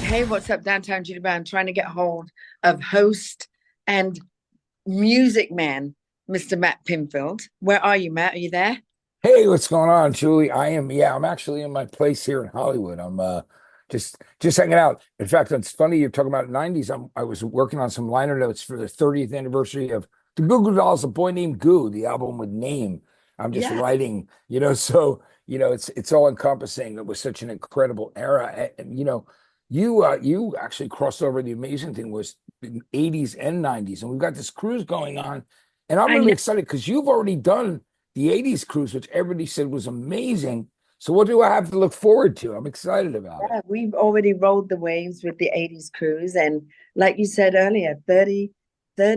Hey, what's up, Downtown Judy Band? Trying to get hold of host and music man, Mr. Matt Pinfield. Where are you, Matt? Are you there? Hey, what's going on, Julie? I'm actually in my place here in Hollywood. I'm just hanging out. In fact, it's funny you're talking about 90s. I was working on some liner notes for the 30th anniversary of the Goo Goo Dolls, A Boy Named Goo, the album with Name. I'm just Yeah. writing, so it's all encompassing. It was such an incredible era. And you actually crossed over. The amazing thing was the 80s and 90s, and we've got this cruise going on. And I'm I really know. excited because you've already done the 80s cruise, which everybody said was amazing. So what do I have to look forward to? I'm excited about it. Yeah, we've already rolled the waves with the 80s cruise. And like you said earlier, 30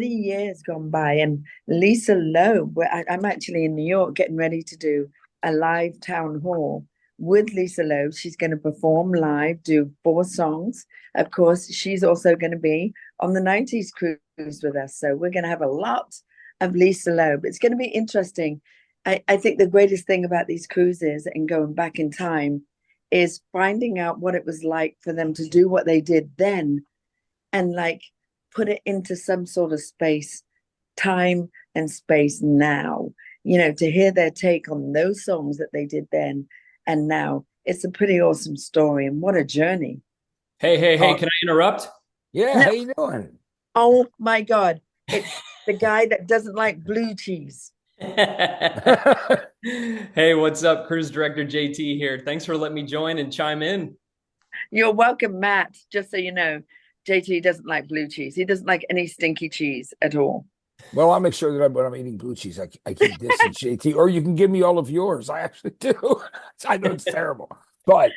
years gone by. And Lisa Loeb, I'm actually in New York getting ready to do a live town hall with Lisa Loeb. She's going to perform live, do 4 songs. Of course, she's also going to be on the 90s cruise with us. So we're going to have a lot of Lisa Loeb. It's going to be interesting. I think the greatest thing about these cruises and going back in time is finding out what it was like for them to do what they did then and like put it into some sort of space, time and space now. To hear their take on those songs that they did then and now. It's a pretty awesome story, and what a journey. Hey, hey, hey, Uh, can I interrupt? yeah, No, how you doing? oh my God. It's the guy that doesn't like blue cheese. Hey, what's up? Cruise Director JT here. Thanks for letting me join and chime in. You're welcome, Matt. Just so you know, JT doesn't like blue cheese. He doesn't like any stinky cheese at all. Well, I'll make sure that when I'm eating blue cheese, I keep this and JT, or you can give me all of yours. I actually do. I know it's terrible, but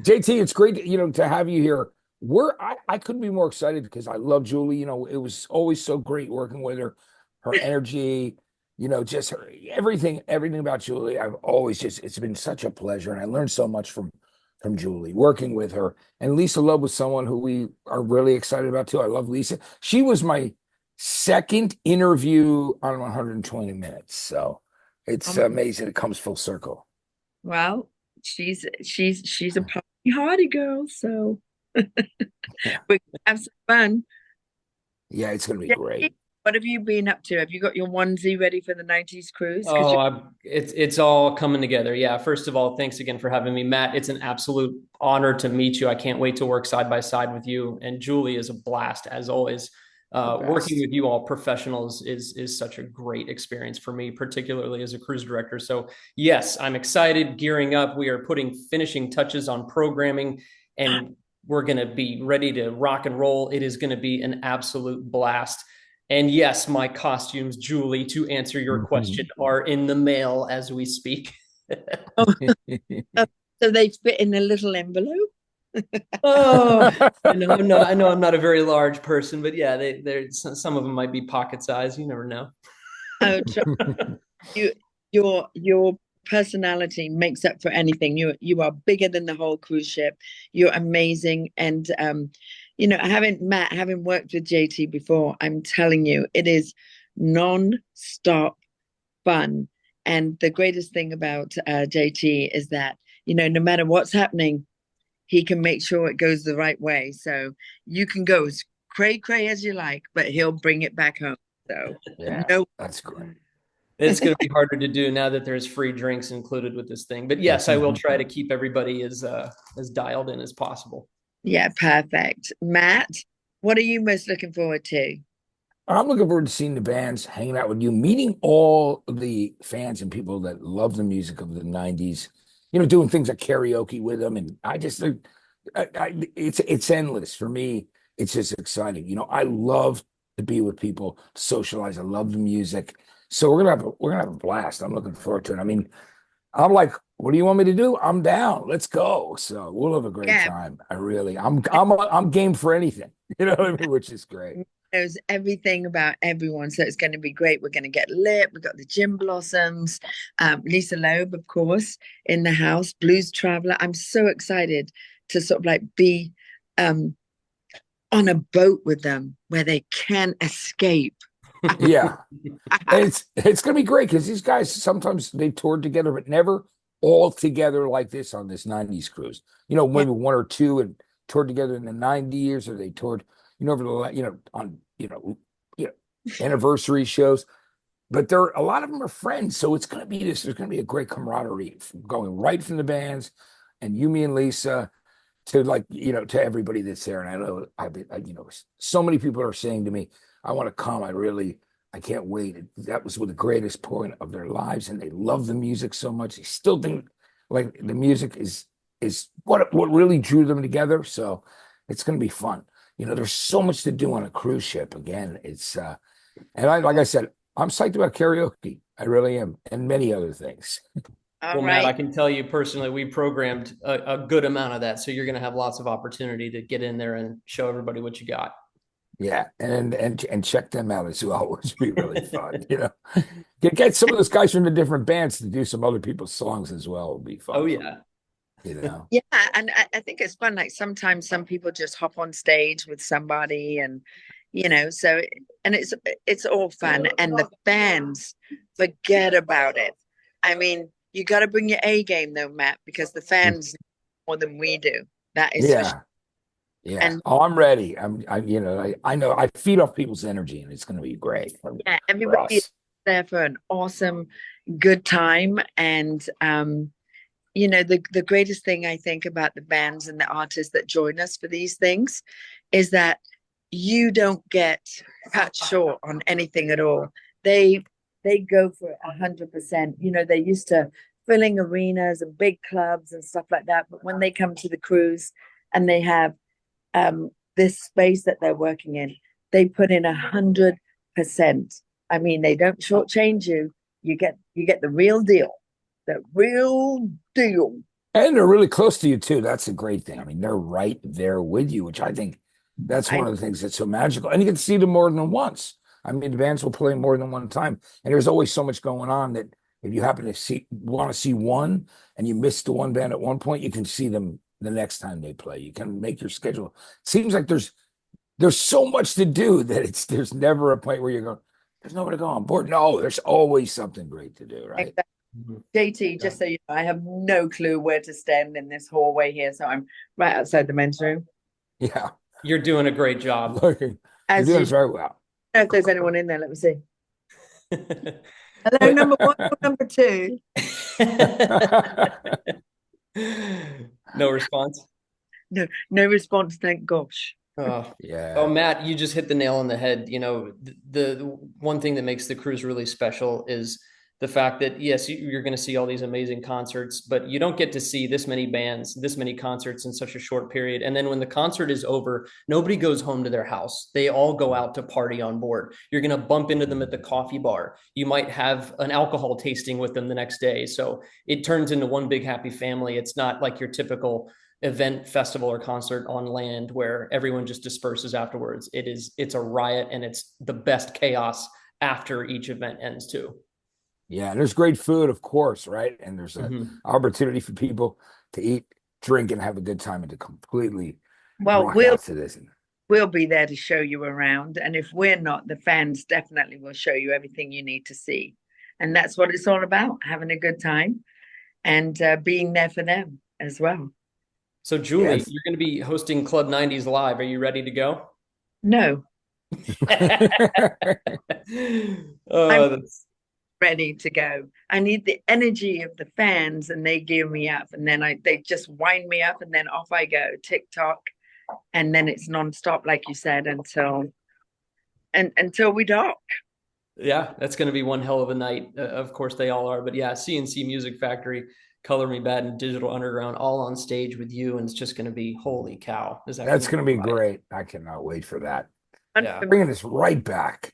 JT, it's great, to have you here. I couldn't be more excited because I love Julie. It was always so great working with her, her energy, just everything about Julie. I've always it's been such a pleasure, and I learned so much from Julie working with her. And Lisa Love was someone who we are really excited about too. I love Lisa. She was my second interview on 120 minutes. So it's Um, amazing. It comes full circle. well, she's a party hardy girl, so Yeah. we can have some fun. Yeah, it's going to be JT, great. what have you been up to? Have you got your onesie ready for the 90s cruise? Because Oh, it's all coming together. Yeah. First of all, thanks again for having me, Matt. It's an absolute honor to meet you. I can't wait to work side by side with you. And Julie is a blast as always. The Working best. with you all professionals is such a great experience for me, particularly as a cruise director. So yes, I'm excited, gearing up. We are putting finishing touches on programming, and we're going to be ready to rock and roll. It is going to be an absolute blast. And yes, my costumes, Julie, to answer your question, Mhm. are in the mail as we speak. so they fit in a little envelope. Oh, I know I'm not a very large person, but yeah, some of them might be pocket size. You never know. Oh, you your personality makes up for anything. You are bigger than the whole cruise ship. You're amazing. And having worked with JT before, I'm telling you, it is non-stop fun. And the greatest thing about JT is that, no matter what's happening, he can make sure it goes the right way. So you can go as cray cray as you like, but he'll bring it back home. So Yeah, no. that's great. It's going to be harder to do now that there's free drinks included with this thing. But yes, I will try to keep everybody as dialed in as possible. Yeah, perfect. Matt, what are you most looking forward to? I'm looking forward to seeing the bands, hanging out with you, meeting all of the fans and people that love the music of the 90s, doing things like karaoke with them. And it's endless for me. It's just exciting. I love to be with people, socialize. I love the music. So we're gonna have a blast. I'm looking forward to it. I mean, I'm like, what do you want me to do? I'm down. Let's go. So we'll have a great Yeah, time. I'm game for anything. You know what I mean? Which is great. knows everything about everyone. So it's going to be great. We're going to get lit. We've got the Gin Blossoms, Lisa Loeb, of course, in the house, Blues Traveler. I'm so excited to sort of like be um, on a boat with them where they can escape. Yeah. And it's gonna be great because these guys sometimes they toured together, but never all together like this on this 90s cruise. Yeah, Maybe one or two and toured together in the 90s, or they toured, over the, on, anniversary shows. But a lot of them are friends. So it's going to be there's going to be a great camaraderie going right from the bands and you, me, and Lisa to to everybody that's there. And I know, so many people are saying to me, I want to come. I can't wait. That was the greatest point of their lives. And they love the music so much. They still think like the music is what really drew them together. So it's going to be fun. There's so much to do on a cruise ship. Again, it's, like I said, I'm psyched about karaoke. I really am. And many other things. Well, Matt, I can tell you personally, we programmed a good amount of that. So you're going to have lots of opportunity to get in there and show everybody what you got. Yeah. And check them out as well, which would be really fun. Get some of those guys from the different bands to do some other people's songs as well. Would be fun. Oh, yeah. Yeah. And I think it's fun. Like sometimes some people just hop on stage with somebody and, so, and it's all fun. And the fans forget about it. I mean, you got to bring your A game though, Matt, because the fans more than we do. That is yeah. And I'm ready. I know I feed off people's energy, and it's going to be great. Everybody is there for an awesome, good time. And the greatest thing I think about the bands and the artists that join us for these things is that you don't get cut short on anything at all. They go for it 100%. They're used to filling arenas and big clubs and stuff like that. But when they come to the cruise and they have this space that they're working in, they put in 100%. I mean, they don't shortchange you. You get the real deal. The real deal. And they're really close to you too. That's a great thing. I mean, they're right there with you, which I think that's one of the things that's so magical. And you can see them more than once. I mean, the bands will play more than one time. And there's always so much going on that if you happen to want to see one and you missed the one band at one point, you can see them the next time they play. You can make your schedule. It seems like there's so much to do that there's never a point where you're going, there's nowhere to go on board. No, there's always something great to do, right? Exactly. JT, just so you know, I have no clue where to stand in this hallway here. So I'm right outside the men's room. Yeah. You're doing a great job. You're doing very well. I don't know if there's anyone in there. Let me see. Hello, number 1 or number 2? No response? No response, thank gosh. Oh, yeah. Oh, Matt, you just hit the nail on the head. The one thing that makes the cruise really special is the fact that, yes, you're going to see all these amazing concerts, but you don't get to see this many bands, this many concerts in such a short period. And then when the concert is over, nobody goes home to their house. They all go out to party on board. You're going to bump into them at the coffee bar. You might have an alcohol tasting with them the next day. So it turns into one big happy family. It's not like your typical event, festival, or concert on land where everyone just disperses afterwards. It's a riot, and it's the best chaos after each event ends too. Yeah, and there's great food, of course, right? And there's an opportunity for people to eat, drink, and have a good time, and to completely rock out to this. We'll be there to show you around, and if we're not, the fans definitely will show you everything you need to see. And that's what it's all about, having a good time and being there for them as well. So, Julie, you're going to be hosting Club 90s Live. Are you ready to go? No. I'm ready to go. I need the energy of the fans, and they gear me up, and then they just wind me up, and then off I go, TikTok, and then it's nonstop, like you said, until we dock. Yeah, that's going to be one hell of a night. Of course, they all are, but yeah, CNC Music Factory, Color Me Bad, and Digital Underground all on stage with you, and it's just going to be holy cow. That's going to be great. I cannot wait for that. Yeah. Bringing this right back.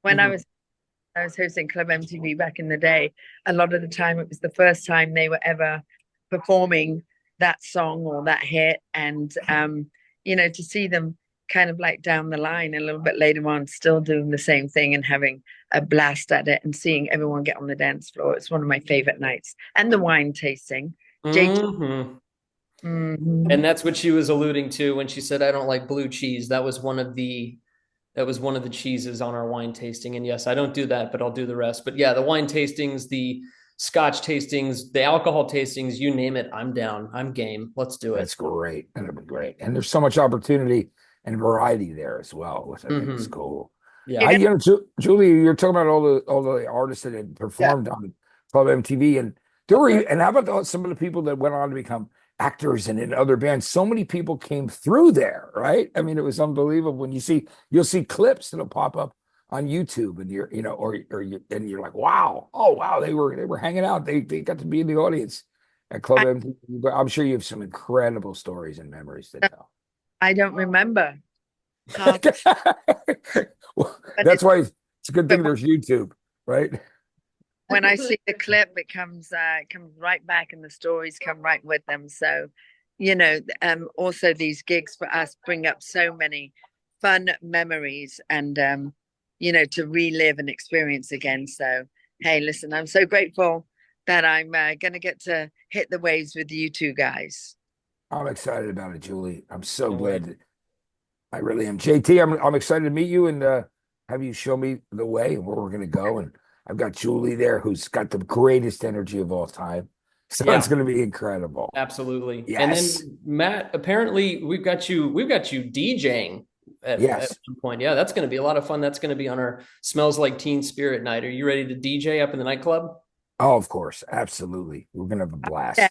When I was hosting Club MTV back in the day, a lot of the time it was the first time they were ever performing that song or that hit, and to see them kind of like down the line a little bit later on still doing the same thing and having a blast at it and seeing everyone get on the dance floor, it's one of my favorite nights. And the wine tasting. And that's what she was alluding to when she said, I don't like blue cheese. That was one of the cheeses on our wine tasting. And yes, I don't do that, but I'll do the rest. But yeah, the wine tastings, the scotch tastings, the alcohol tastings, you name it, I'm down. I'm game. Let's do it. That's great. That'd be great. And there's so much opportunity and variety there as well, which I think is cool. Yeah. I, Julie, you're talking about all the artists that had performed on Club MTV, and there were, and how about some of the people that went on to become actors and in other bands? So many people came through there, right? I mean, it was unbelievable. When you'll see clips that'll pop up on YouTube, and and you're like, wow, oh wow, they were hanging out. They got to be in the audience at Club MTV. But I'm sure you have some incredible stories and memories to tell. I don't remember. Well, that's why it's a good thing there's YouTube, right? When I see the clip, it comes right back, and the stories come right with them. So, also these gigs for us bring up so many fun memories, and to relive and experience again. So, hey, listen, I'm so grateful that I'm going to get to hit the waves with you two guys. I'm excited about it, Julie. I'm so glad that I really am. JT, I'm excited to meet you and have you show me the way and where we're going to go. And I've got Julie there, who's got the greatest energy of all time. So it's going to be incredible. Absolutely. Yes. And then Matt, apparently we've got you DJing at some point. Yeah, that's going to be a lot of fun. That's going to be on our Smells Like Teen Spirit night. Are you ready to DJ up in the nightclub? Oh, of course. Absolutely. We're going to have a blast. Yeah.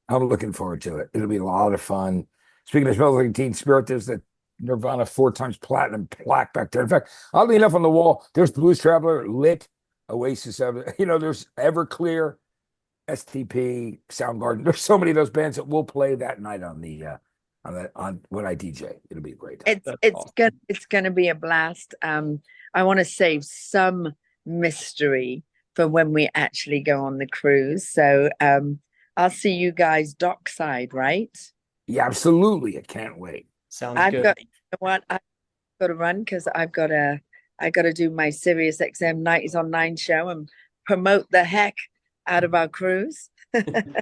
I'm looking forward to it. It'll be a lot of fun. Speaking of Smells Like Teen Spirit, there's the Nirvana 4x platinum plaque back there. In fact, oddly enough, on the wall, there's Blues Traveler, Lit, Oasis, there's Everclear, STP, Soundgarden. There's so many of those bands that will play that night on when I DJ. It'll be a great time. It's gonna be a blast. I want to save some mystery for when we actually go on the cruise. So I'll see you guys dockside, right? Yeah, absolutely. I can't wait. Sounds good. I've got to run because I got to do my Sirius XM 90s on 9 show and promote the heck out of our cruise. And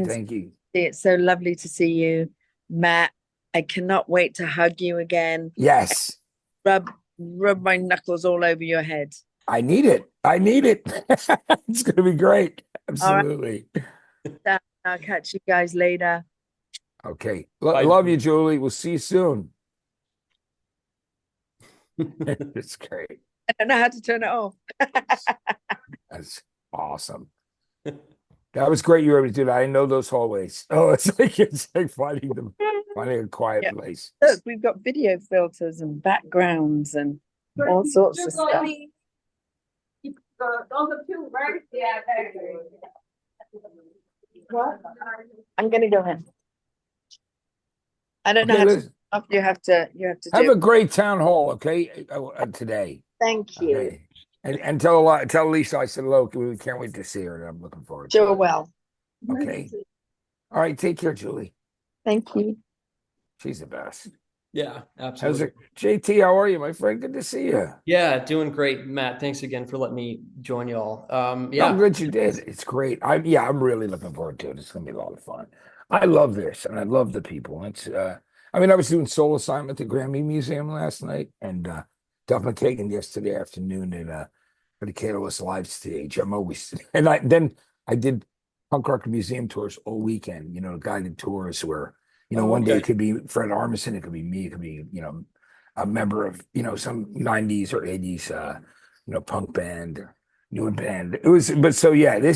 thank you. It's so lovely to see you, Matt. I cannot wait to hug you again. Yes. Rub my knuckles all over your head. I need it. It's going to be great. Absolutely. Right. I'll catch you guys later. Okay. Love you, Julie. We'll see you soon. It's great. I don't know how to turn it off. That's awesome. That was great. You were able to do that. I know those hallways. Oh, it's like finding a quiet place. Look, we've got video filters and backgrounds and all sorts of stuff. I'm gonna go in. I don't know how to. You have to have a great town hall, okay? Today. Thank you. Okay. And tell Lisa I said hello. We can't wait to see her, and I'm looking forward to it. Sure will. Okay. All right. Take care, Julie. Thank you. She's the best. Yeah, absolutely. How's it? JT, how are you, my friend? Good to see you. Yeah, doing great, Matt. Thanks again for letting me join y'all. I'm glad you did. It's great. I'm really looking forward to it. It's gonna be a lot of fun. I love this, and I love the people. It's I was doing soul assignment at the Grammy Museum last night, and Duff McKagan yesterday afternoon at the Catalyst Live stage. I'm always then I did punk rock museum tours all weekend. Guided tours where. One day it could be Fred Armisen, it could be me, it could be, a member of, some 90s or 80s, punk band, or new band. This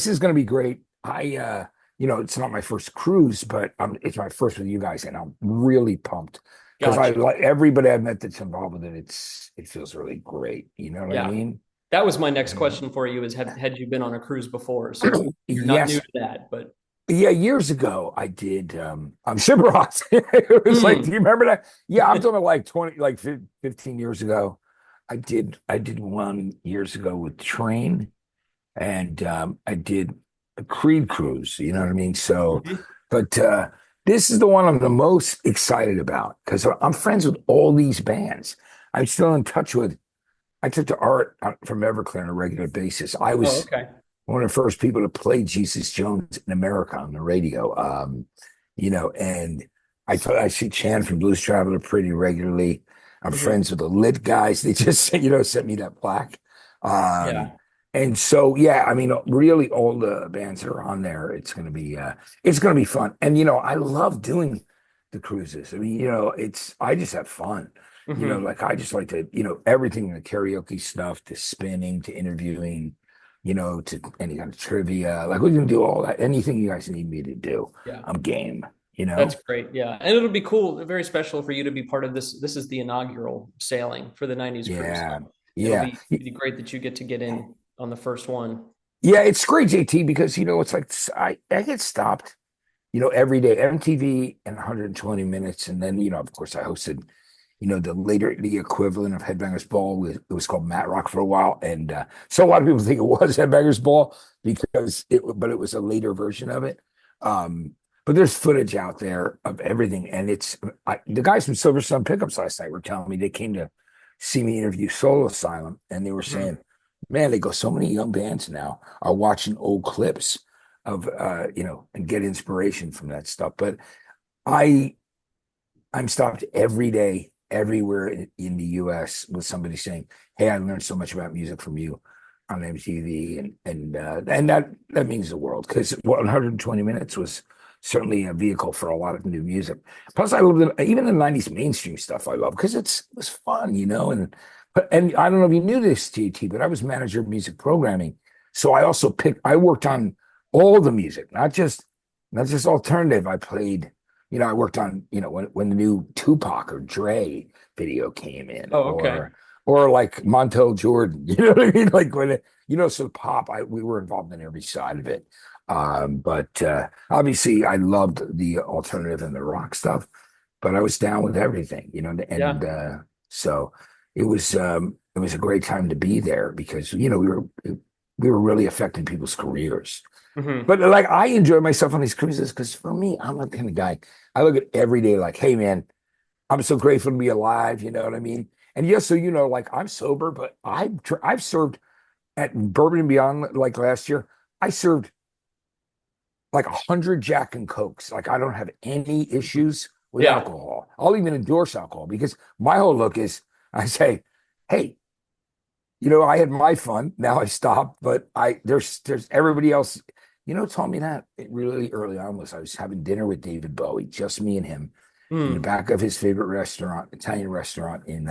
is going to be great. It's not my first cruise, but it's my first with you guys, and I'm really pumped because I like everybody I've met that's involved with it. It feels really great. You know what I mean? That was my next question for you: is had you been on a cruise before? So you're not new to that, but. Yeah, years ago I did Shipwrecks. It was like, do you remember that? Yeah, I'm talking like 15 years ago. I did one years ago with Train, and I did a Creed cruise, you know what I mean? So but this is the one I'm the most excited about because I'm friends with all these bands. I'm still in touch with. I took to Art from Everclear on a regular basis. I was one of the first people to play Jesus Jones in America on the radio. And I see Chan from Blues Traveler pretty regularly. I'm friends with the Lit guys. They just, sent me that plaque. And so, yeah, I mean, really all the bands that are on there, it's gonna be fun. And I love doing the cruises. I mean, I just have fun. Hmm. Like I just like to, everything, the karaoke stuff, to spinning, to interviewing, to any kind of trivia. Like we can do all that. Anything you guys need me to do, Yeah. I'm game, you That's know? great. Yeah. And it'll be cool, very special for you to be part of this. This is the inaugural sailing for the 90s cruise. Yeah. So it'll Yeah. be great that you get in on the first one. Yeah, it's great, JT, because it's like I get stopped, every day, MTV and 120 minutes. And then, of course, I hosted, the equivalent of Headbangers Ball. It was called Matt Rock for a while. And so a lot of people think it was Headbangers Ball but it was a later version of it. But there's footage out there of everything. And the guys from Silver Sun Pickups last night were telling me they came to see me interview Soul Asylum. And they were saying, Mhm. man, they go, so many young bands now are watching old clips of and get inspiration from that stuff. But I I'm stopped every day, everywhere in the US with somebody saying, hey, I learned so much about music from you on MTV, and that means the world, because 120 minutes was certainly a vehicle for a lot of new music. Plus, I love even the 90s mainstream stuff I love because it was fun, and I don't know if you knew this, TT, but I was manager of music programming. So I worked on all the music, not just alternative. I played, I worked on, when the new Tupac or Dre video came in, Oh, okay. or like Montel Jordan, you know what I mean? Like so pop, we were involved in every side of it. But obviously I loved the alternative and the rock stuff, but I was down with everything, and Yeah. so it was a great time to be there because, we were really affecting people's careers. Hmm. But like I enjoy myself on these cruises because for me, I'm the kind of guy I look at every day like, hey man, I'm so grateful to be alive. You know what I mean? And yes, so like I'm sober, but I've served at Bourbon and Beyond like last year. I served like 100 Jack and Cokes. Like I don't have any issues with Yeah. alcohol. I'll even endorse alcohol because my whole look is I say, hey, I had my fun. Now I stopped, but there's everybody else. Told me that really early on was I was having dinner with David Bowie, just me and him, in the Mm. back of his favorite restaurant, Italian restaurant in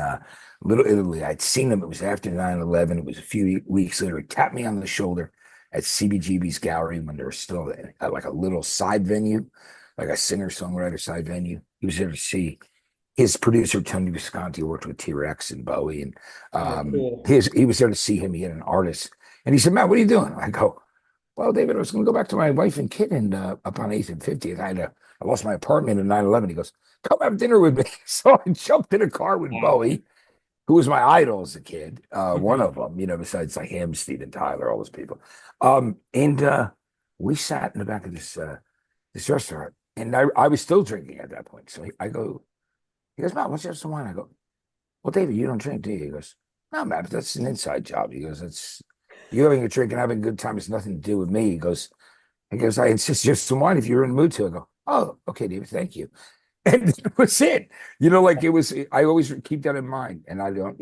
Little Italy. I'd seen him. It was after 9/11. It was a few weeks later. He tapped me on the shoulder at CBGB's Gallery when there was still like a little side venue, like a singer-songwriter side venue. He was there to see his producer Tony Visconti worked with T-Rex and Bowie, and Oh, cool. he was there to see him. He had an artist, and he said, "Matt, what are you doing?" I go, "Well, David, I was going to go back to my wife and kid and up on 8th and 50th. I lost my apartment in 9/11." He goes, "Come have dinner with me." So I jumped in a car with Wow. Bowie, who was my idol as a kid. One Hmm. of them, besides like him, Steven Tyler, all those people. And we sat in the back of this restaurant, and I was still drinking at that point. So I go. He goes, Matt, let's have some wine. I go, well, David, you don't drink, do you? He goes, no, Matt, that's an inside job. He goes, it's you having a drink and having a good time has nothing to do with me. He goes, I insist just some wine if you're in the mood to. I go, oh, okay, David, thank you. And that was it. Like it was, I always keep that in mind. And I don't,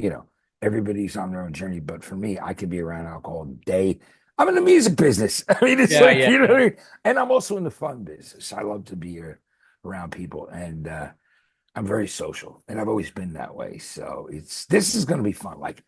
everybody's on their own journey. But for me, I can be around alcohol all day. I'm in the music business. I mean, it's Yeah, like, yeah, what yeah. I mean? And I'm also in the fun business. I love to be around people. And I'm very social, and I've always been that way. So this is going to be fun, like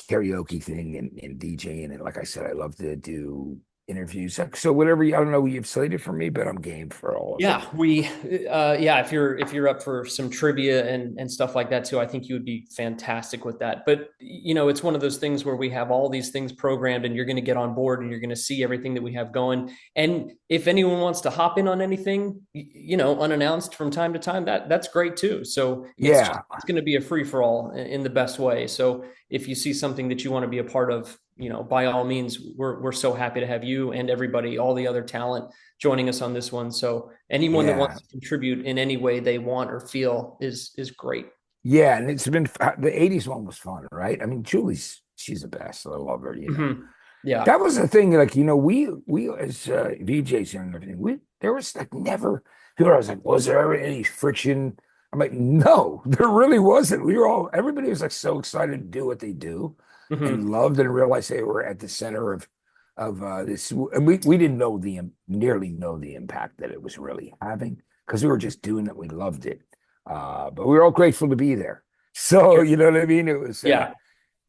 karaoke thing and DJing. And like I said, I love to do interviews. So whatever, I don't know what you've slated for me, but I'm game for all of it. Yeah, if you're up for some trivia and stuff like that too, I think you would be fantastic with that. But it's one of those things where we have all these things programmed and you're going to get on board and you're going to see everything that we have going. And if anyone wants to hop in on anything, unannounced from time to time, that's great too. So Yeah, it's going to be a free for all in the best way. So if you see something that you want to be a part of, by all means, we're so happy to have you and everybody, all the other talent joining us on this one. So anyone that yeah, wants to contribute in any way they want or feel is great. yeah. And it's been the '80s one was fun, right? I mean, she's the best. I love her. Mhm. Yeah. That was the thing, like, we as VJs and everything, there was like never people. I was like, was there ever any friction? I'm like, no, there really wasn't. Everybody was like so excited to do what they do. Mhm. and loved and realized they were at the center of this. And we didn't know nearly know the impact that it was really having because we were just doing it. We loved it. But we were all grateful to be there. So, Sure. you know what I mean? It was, Yeah.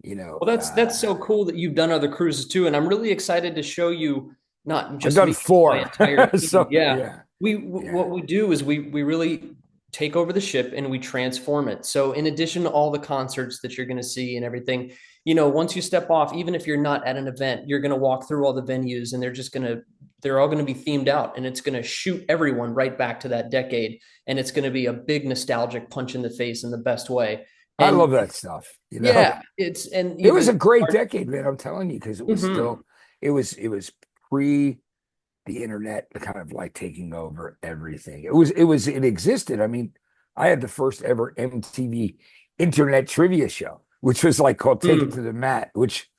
you know, Well, that's so cool that you've done other cruises too, and I'm really excited to show you not I've just done me, my four. entire team. So, Yeah, yeah, what we do is we really take over the ship and we transform it. So in addition to all the concerts that you're going to see and everything, once you step off, even if you're not at an event, you're going to walk through all the venues, and they're all going to be themed out, and it's going to shoot everyone right back to that decade, and it's going to be a big nostalgic punch in the face in the best way. I And love that stuff. yeah, it's and It was the a great decade, man. I'm telling you, because it was Mhm. still, it was pre the internet kind of like taking over everything. It existed. I mean, I had the first ever MTV internet trivia show, which was like called Take It Mm, to the Mat, which,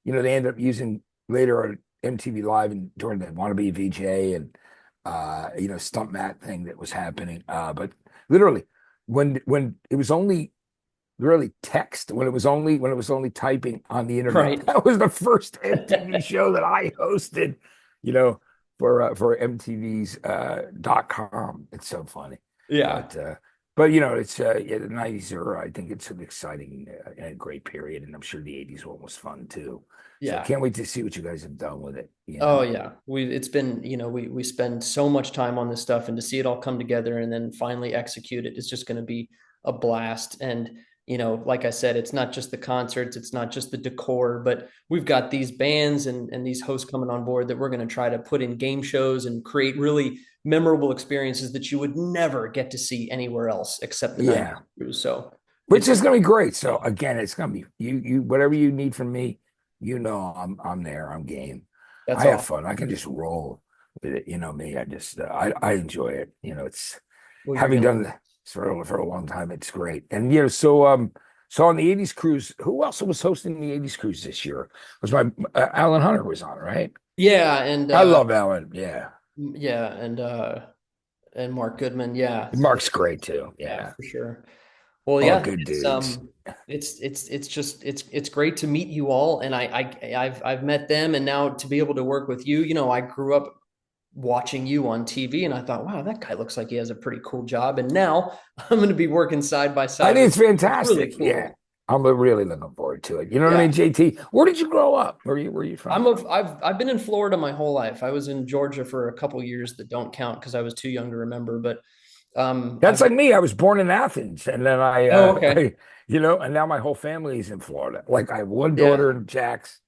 they ended up using later on MTV Live and during the Wannabe VJ and Stump Mat thing that was happening. But literally when it was only really text, when it was only typing on the internet, right. that was the first MTV show that I hosted, you know, for MTV's .com. It's so funny. Yeah. But it's yeah, the 90s are, I think it's an exciting and great period, and I'm sure the 80s one was fun too. So I Yeah. can't wait to see what you guys have done with it, Oh yeah. It's been, we spend so much time on this stuff, and to see it all come together and then finally execute it is just going to be a blast. And, like I said, it's not just the concerts, it's not just the decor, but we've got these bands and these hosts coming on board that we're going to try to put in game shows and create really memorable experiences that you would never get to see anywhere else except the night Yeah, cruise. So which it's is gonna be great. So again, it's gonna be you whatever you need from me, I'm there, I'm game. that's I have awesome. fun. I can just roll with it. Me. I just I enjoy it. It's Well, you're having gonna done this for a long time. It's great. And so on the '80s cruise, who else was hosting the '80s cruise this year? It was my Alan Hunter was on, right? yeah, and I love Alan. Yeah, yeah, and Mark Goodman, yeah. Mark's great too. Yeah, Yeah, for sure. Well, all yeah, good dudes. it's just it's great to meet you all, and I've met them, and now to be able to work with you. I grew up watching you on TV, and I thought, wow, that guy looks like he has a pretty cool job, and now I'm going to be working side by I side think with it's you. It's really fantastic. Yeah. cool. I'm really looking forward to it. You know what I Yeah, mean, JT? Where did you grow up? Where you from? I've been in Florida my whole life. I was in Georgia for a couple years that don't count because I was too young to remember, but That's I've like me. I was born in Athens and then oh, okay. and now my whole family is in Florida. Like I have one daughter Yeah. in Jax.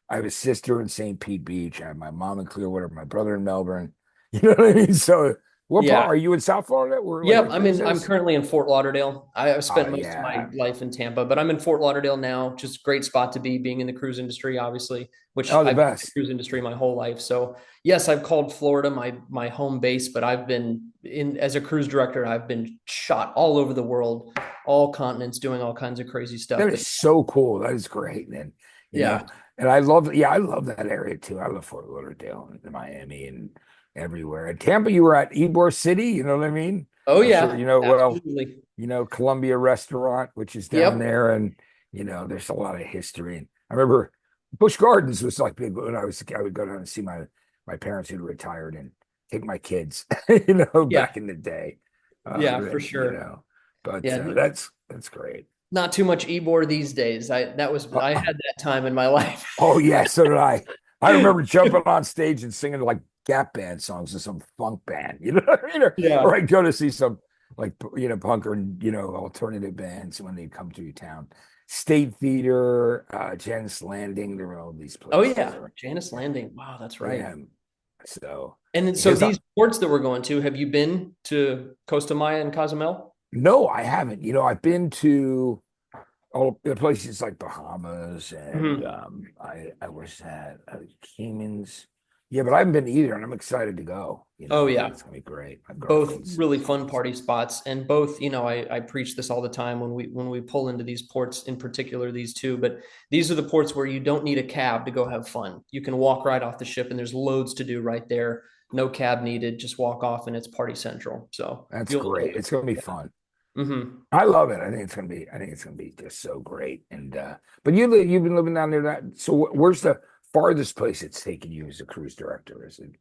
I have a sister in St. Pete Beach. I have my mom in Clearwater, my brother in Melbourne. You know what I mean? So what part Yeah. are you in South Florida? Where like Yep, your I'm business? currently in Fort Lauderdale. I've Oh spent most of my yeah. life in Tampa, but I'm in Fort Lauderdale now. Just great spot to be, being in the cruise industry, obviously, which Oh, the I've been in the best. cruise industry my whole life. So yes, I've called Florida my home base, but I've been in as a cruise director, I've been shot all over the world, all continents, doing all kinds of crazy stuff. That But is so cool. That is great, man. You know, yeah. and I love that area too. I love Fort Lauderdale and Miami and everywhere. And Tampa, you were at Ybor City, you know what I mean? Oh I'm sure yeah, you know well, absolutely. Columbia Restaurant, which is down Yep. there, and there's a lot of history. And I remember Busch Gardens was like big when I would go down and see my parents who'd retired and take my kids, Yeah. back in the day. Yeah, for And, sure. but Yeah. that's great. Not too much Ebor these days. I Uh, had that time in my life. Oh yeah, so did I. I remember jumping on stage and singing like Gap Band songs to some funk band, you know what I mean? Or Yeah. I'd go to see some like punk or alternative bands when they come to your town. State Theater, Janice Landing, there were all these Oh places. yeah, Janice Landing. Wow, that's right. Yeah. So And then, so because these ports that we're going to, have you been to Costa Maya and Cozumel? no, I haven't. I've been to all the places like Bahamas and Mhm. I was at Caymans. Yeah, but I haven't been either, and I'm excited to go. Oh I think yeah, it's gonna be great. My both girlfriend's really fun party spots, and both, I preach this all the time when we pull into these ports, in particular these two. But these are the ports where you don't need a cab to go have fun. You can walk right off the ship, and there's loads to do right there. No cab needed. Just walk off, and it's party central. So that's you'll love great. it. It's gonna be Yeah. fun. Mm-hmm. I love it. I think it's gonna be just so great. And but you've been living down there. So where's the farthest place it's taken you as a cruise director? Is it?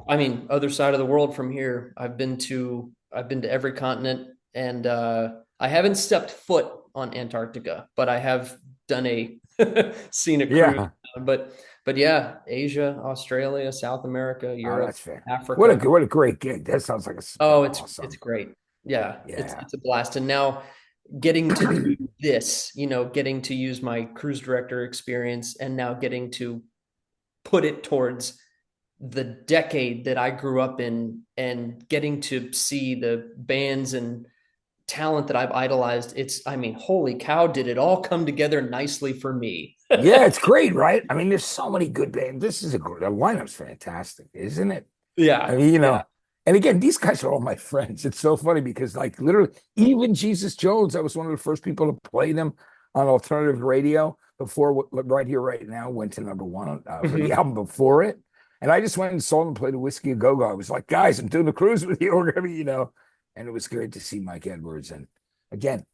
I mean, other side of the world from here. I've been to every continent, and I haven't stepped foot on Antarctica, but I have done a seen a cruise. Yeah. But yeah, Asia, Australia, South America, Oh, Europe, that's fair. Africa. What a great gig. That sounds like Oh, it's awesome. great. Yeah, Yeah. it's a blast. And now getting to do this, getting to use my cruise director experience and now getting to put it towards the decade that I grew up in and getting to see the bands and talent that I've idolized. I mean, holy cow, did it all come together nicely for me? Yeah, it's great, right? I mean, there's so many good bands. The lineup's fantastic, isn't it? I Yeah, mean, yeah. and again, these guys are all my friends. It's so funny because, like, literally, even Jesus Jones, I was one of the first people to play them on alternative radio before Right Here, Right Now went to #1 for the album before it. And I just went and saw them play the Whiskey a Go Go. I was like, guys, I'm doing a cruise with you. We're gonna be, and it was great to see Mike Edwards. And again,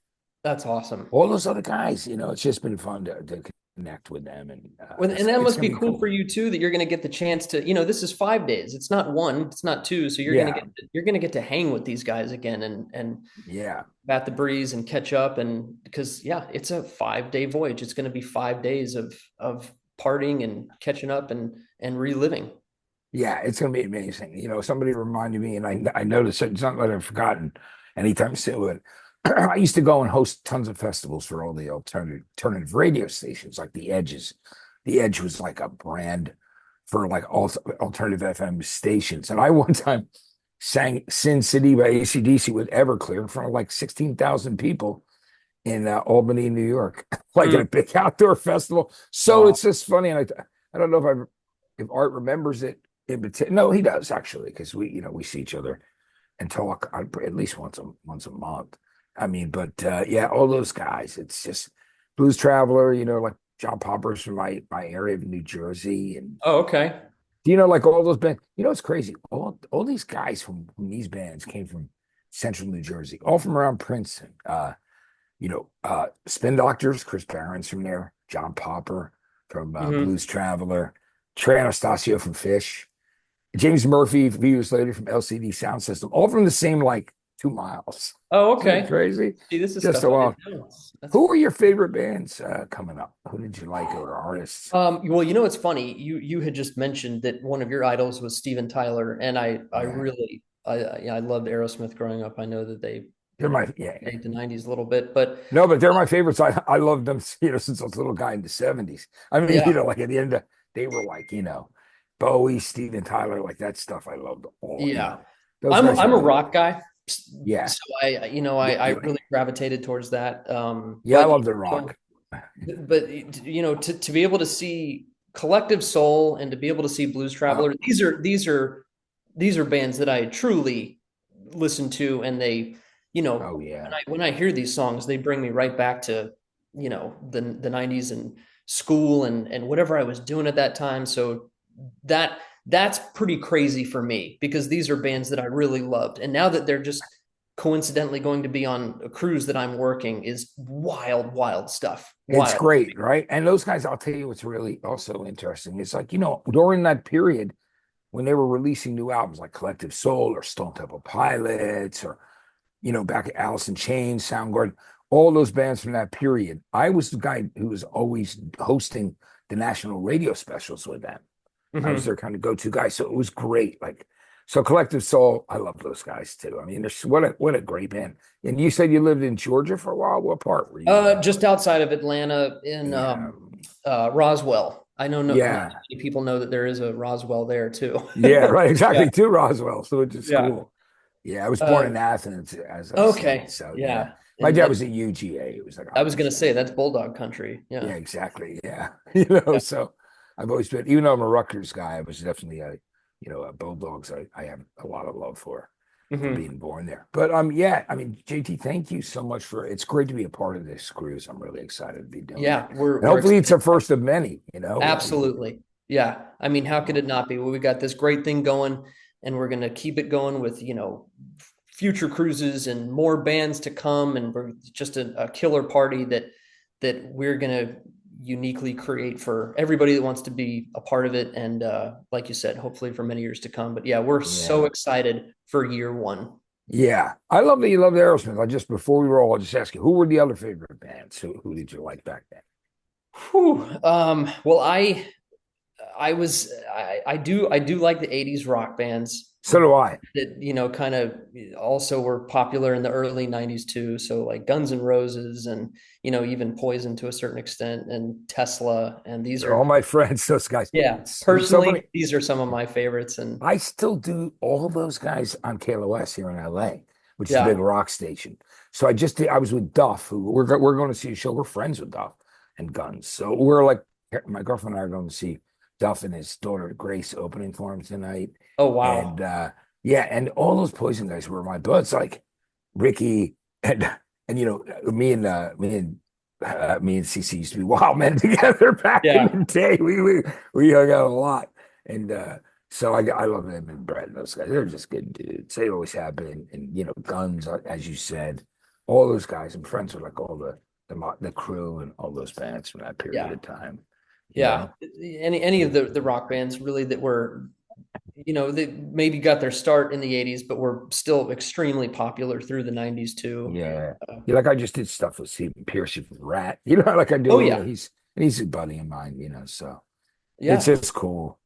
That's awesome. all those other guys, it's just been fun to connect with them. And And that it's must gonna be be cool cool. for you too, that you're going to get the chance to, this is 5 days. It's not one, it's not two. So Yeah, you're going to get to hang with these guys again and yeah. bat the breeze and catch up. And because, yeah, it's a 5 day voyage. It's going to be 5 days of partying and catching up and reliving. Yeah, it's going to be amazing. Somebody reminded me, and I noticed it's not that I've forgotten anytime soon. But I used to go and host tons of festivals for all the alternative radio stations, like the Edges. The Edge was like a brand for like all alternative FM stations. And I one time sang Sin City by AC/DC with Everclear in front of like 16,000 people in Albany, New York, like at Mm. a big outdoor festival. So Wow. it's just funny, and I don't know if Art remembers it. No, he does actually, because we see each other and talk at least once a month. I mean, but yeah, all those guys. It's just Blues Traveler. Like John Popper's from my area of New Jersey, and Oh, okay. like all those bands. It's crazy. All these guys from these bands came from Central New Jersey, all from around Princeton. Spin Doctors, Chris Barron's from there, John Popper from Hmm. Blues Traveler, Trey Anastasio from Fish, James Murphy a few years later from LCD Sound System, all from the same like 2 miles. Oh, Isn't it okay. crazy? See, this is Just stuff so I long. didn't know. Who are your favorite bands coming up? Who did you like or artists? Well, it's funny. You had just mentioned that one of your idols was Steven Tyler, and I Yeah, really I loved Aerosmith growing up. I know that they they're kind of my yeah. ate the '90s a little bit, but No, but they're my favorites. I love them, since I was a little guy in the 70s. I mean, yeah, like at the end they were like, Bowie, Steven Tyler, like that stuff. I loved yeah. those I'm guys I'm a are rock guy, yeah. so I really gravitated towards that. Yeah, I love the rock. But to be able to see Collective Soul and to be able to see Blues Uh, Traveler, these are bands that I truly listen to, and they, oh yeah. when I hear these songs, they bring me right back to the '90s and school and whatever I was doing at that time. So that's pretty crazy for me because these are bands that I really loved, and now that they're just coincidentally going to be on a cruise that I'm working is wild, wild stuff. It's Wild. great, right? And those guys, I'll tell you what's really also interesting. It's like, during that period when they were releasing new albums like Collective Soul or Stone Temple Pilots or, back at Alice in Chains, Soundgarden, all those bands from that period. I was the guy who was always hosting the national radio specials with them. I was Mhm. their kind of go-to guy. So it was great. Like, so Collective Soul, I love those guys too. I mean, there's what a great band. And you said you lived in Georgia for a while. What part were you in? Just outside of Atlanta in Yeah. Roswell. I know not Yeah. many people know that there is a Roswell there too. Yeah, right. Yeah. Exactly. To Roswell. So it's just Yeah. cool. Yeah. I was born Uh, in Athens, as I said. okay. So yeah. Yeah. My And dad was at UGA. It was like I was gonna say 100%. that's Bulldog country. Yeah, Yeah. exactly. Yeah. Yeah. So I've always been, even though I'm a Rutgers guy, I was definitely a Bulldogs. I have a lot of love for Hmm. being born there. But yeah, I mean, JT, thank you so much it's great to be a part of this cruise. I'm really excited to be doing it. Yeah. And We're hopefully it's excited. a first of many. Absolutely. Yeah. I mean, how could it not be? Well, we got this great thing going and we're going to keep it going with, future cruises and more bands to come, and we're just a killer party that we're gonna uniquely create for everybody that wants to be a part of it. And like you said, hopefully for many years to come. But yeah, we're so excited for year one. Yeah, I love that you love Aerosmith. Before we roll, I'll just ask you, who were the other favorite bands? Who did you like back then? Whew. Well, I do like the 80s rock bands So do I. that, kind of also were popular in the early 90s too. So like Guns N' Roses and, even Poison to a certain extent, and Tesla. And these They're are all my friends, those guys. Yeah, So personally, these are some of my favorites. And I still do all those guys on KLOS here in LA, which is a yeah, big rock station. So I was with Duff, who we're going to see a show. We're friends with Duff and Guns. So we're like, my girlfriend and I are going to see Duff and his daughter Grace opening for him tonight. oh wow, And yeah, and all those Poison guys were my buds, like Ricky and me and CC used to be wild men together back yeah, in the day. We hung out a lot, and so I love them and Brett and those guys. They're just good dudes. They always have been, and Guns, as you said, all those guys. I'm friends with like all the crew and all those bands from that period yeah, of time. yeah. Any of the rock bands really that were, they maybe got their start in the 80s, but were still extremely popular through the 90s too. Yeah. Yeah, like I just did stuff with Stephen Pierce with Rat, like I do. Oh yeah, He's a buddy of mine, so yeah. it's just cool.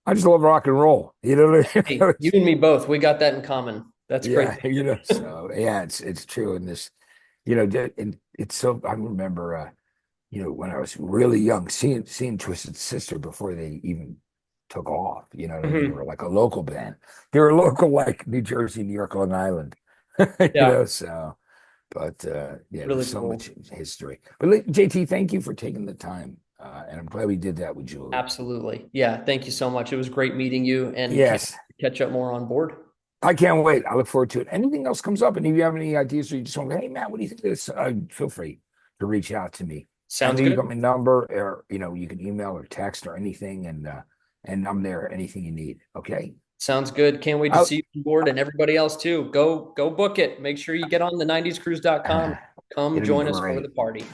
I just love rock and roll. You know what I Hey, mean? you and me both. We got that in common. That's Yeah, great. so yeah, it's true. And this, and it's so I remember when I was really young, seeing Twisted Sister before they even took off. They Mhm. were like a local band. They were local, like New Jersey, New York, Long Island. Yeah, So but yeah, really there's so cool. much history. But JT, thank you for taking the time. And I'm glad we did that with Julie. Absolutely. Yeah. Thank you so much. It was great meeting you, and can't Yes, catch up more on board. I can't wait. I look forward to it. Anything else comes up, and if you have any ideas or you just want to, hey Matt, what do you think of this? Feel free to reach out to me. I Sounds know you good. got my number, or you can email or text or anything, and I'm there. Anything you need. Okay. Sounds good. Can't wait to I'll, see you on board, and everybody else too. Go book it. Make sure you get on the 90scruise.com. Come it'll be join us for great. the party.